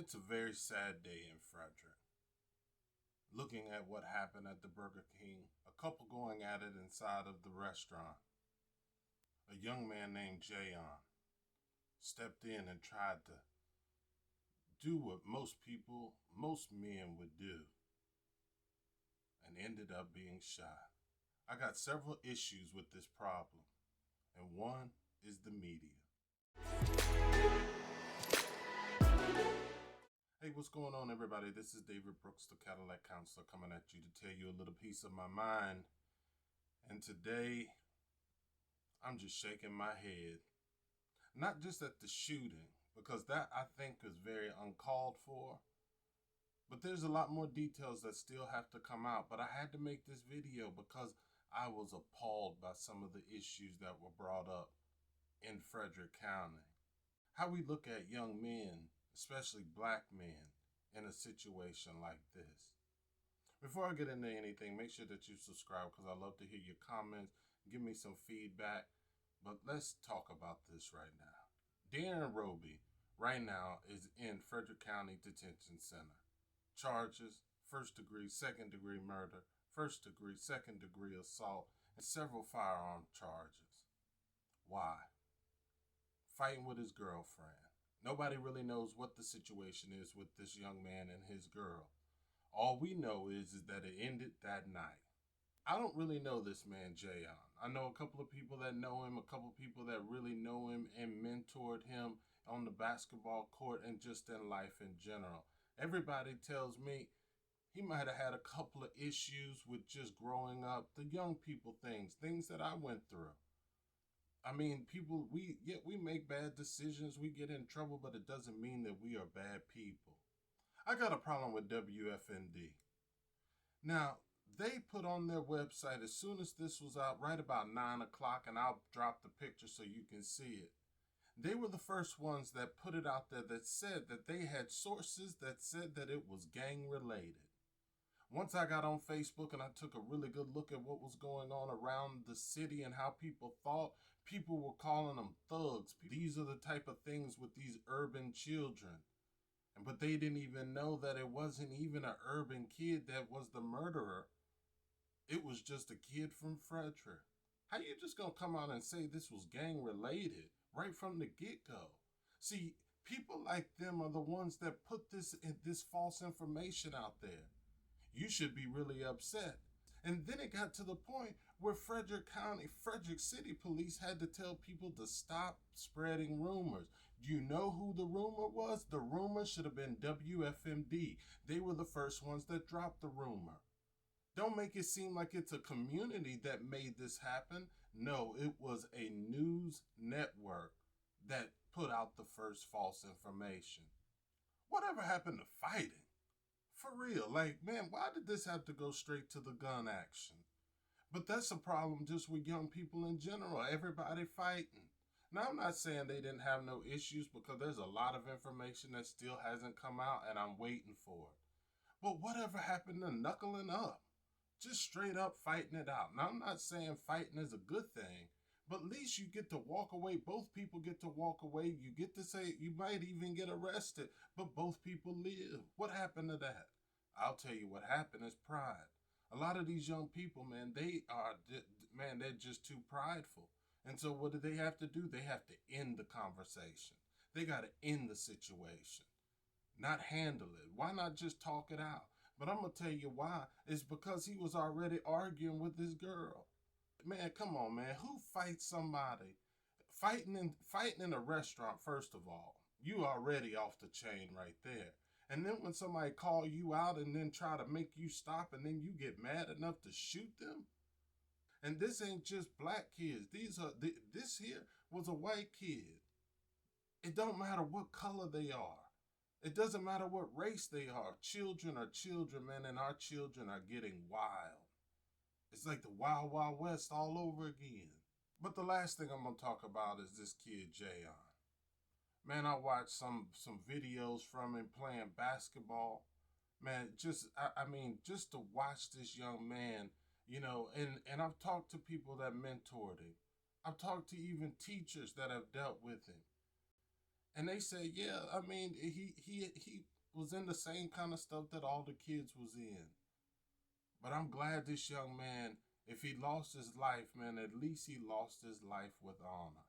It's a very sad day in Frederick. Looking at what happened at the Burger King, a couple going at it inside of the restaurant. A young man named Jaion stepped in and tried to do what most men would do, and ended up being shot. I got several issues with this problem, and one is the media. Hey, what's going on, everybody? This is David Brooks, the Cadillac Counselor, coming at you to tell you a little piece of my mind. And today, I'm just shaking my head. Not just at the shooting, because that I think is very uncalled for. But there's a lot more details that still have to come out. But I had to make this video because I was appalled by some of the issues that were brought up in Frederick County. How we look at young men, especially black men, in a situation like this. Before I get into anything, make sure that you subscribe because I love to hear your comments, give me some feedback. But let's talk about this right now. Darin Robey right now is in Frederick County Detention Center. Charges: first degree, second degree murder, first degree, second degree assault, and several firearm charges. Why? Fighting with his girlfriend. Nobody really knows what the situation is with this young man and his girl. All we know is that it ended that night. I don't really know this man, Jaion. I know a couple of people that know him, a couple of people that really know him and mentored him on the basketball court and just in life in general. Everybody tells me he might have had a couple of issues with just growing up, the young people things that I went through. I mean, we make bad decisions, we get in trouble, but it doesn't mean that we are bad people. I got a problem with WFMD. Now, they put on their website as soon as this was out, right about 9 o'clock, and I'll drop the picture so you can see it. They were the first ones that put it out there that said that they had sources that said that it was gang related. Once I got on Facebook and I took a really good look at what was going on around the city and how people thought, people were calling them thugs. These are the type of things with these urban children. But they didn't even know that it wasn't even an urban kid that was the murderer. It was just a kid from Frederick. How you just gonna come out and say this was gang related right from the get-go? See, people like them are the ones that put this false information out there. You should be really upset. And then it got to the point where Frederick City police had to tell people to stop spreading rumors. Do you know who the rumor was? The rumor should have been WFMD. They were the first ones that dropped the rumor. Don't make it seem like it's a community that made this happen. No, it was a news network that put out the first false information. Whatever happened to fighting? For real, like, man, why did this have to go straight to the gun action? But that's a problem just with young people in general. Everybody fighting. Now, I'm not saying they didn't have no issues because there's a lot of information that still hasn't come out and I'm waiting for it. But whatever happened to knuckling up? Just straight up fighting it out. Now, I'm not saying fighting is a good thing, but at least you get to walk away. Both people get to walk away. You get to say, you might even get arrested, but both people live. What happened to that? I'll tell you what happened is pride. A lot of these young people, man, they're just too prideful. And so what do they have to do? They have to end the conversation. They got to end the situation, not handle it. Why not just talk it out? But I'm going to tell you why. It's because he was already arguing with this girl. Man, come on, man. Who fights somebody? Fighting in a restaurant, first of all, you already off the chain right there. And then when somebody call you out and then try to make you stop and then you get mad enough to shoot them. And this ain't just black kids. This here was a white kid. It don't matter what color they are. It doesn't matter what race they are. Children are children, man, and our children are getting wild. It's like the Wild Wild West all over again. But the last thing I'm going to talk about is this kid, Jaion. Man, I watched some videos from him playing basketball. Man, just to watch this young man, and I've talked to people that mentored him. I've talked to even teachers that have dealt with him. And they say, yeah, I mean, was in the same kind of stuff that all the kids was in. But I'm glad this young man, if he lost his life, man, at least he lost his life with honor.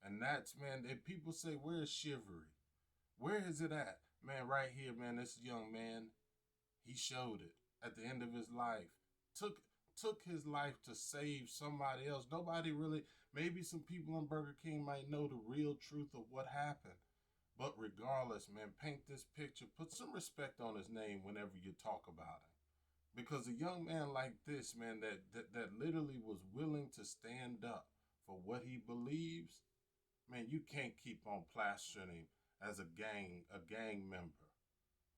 And that's, man, if people say, where's chivalry? Where is it at? Man, right here, man, this young man, he showed it at the end of his life. Took took his life to save somebody else. Nobody really, maybe some people in Burger King might know the real truth of what happened. But regardless, man, paint this picture. Put some respect on his name whenever you talk about him. Because a young man like this, man, that literally was willing to stand up for what he believes, man, you can't keep on plastering him as a gang member,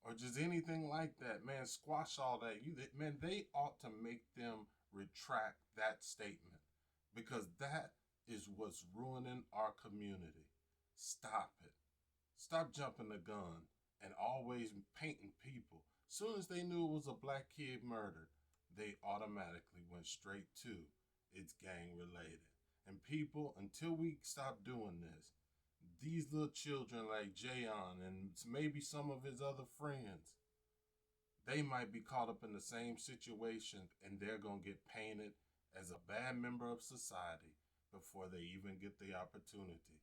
or just anything like that. Man, squash all that. Man, they ought to make them retract that statement, because that is what's ruining our community. Stop it. Stop jumping the gun and always painting people. Soon as they knew it was a black kid murdered, they automatically went straight to it's gang related. And people, until we stop doing this, these little children like Jaion and maybe some of his other friends, they might be caught up in the same situation, and they're going to get painted as a bad member of society before they even get the opportunity.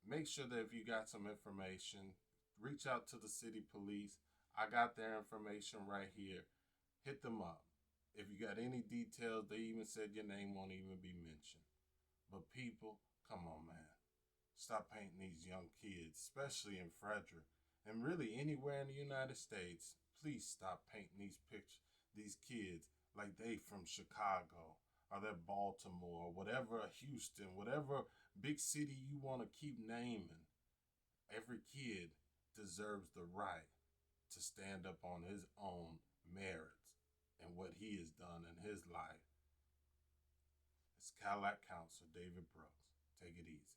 Make sure that if you got some information, reach out to the city police. I got their information right here. Hit them up. If you got any details, they even said your name won't even be mentioned. But people, come on, man. Stop painting these young kids, especially in Frederick, and really anywhere in the United States. Please stop painting these kids like they from Chicago or they're Baltimore, whatever, Houston, whatever big city you want to keep naming. Every kid deserves the right to stand up on his own merits and what he has done in his life. It's Cadillac Counselor David Brooks. Take it easy.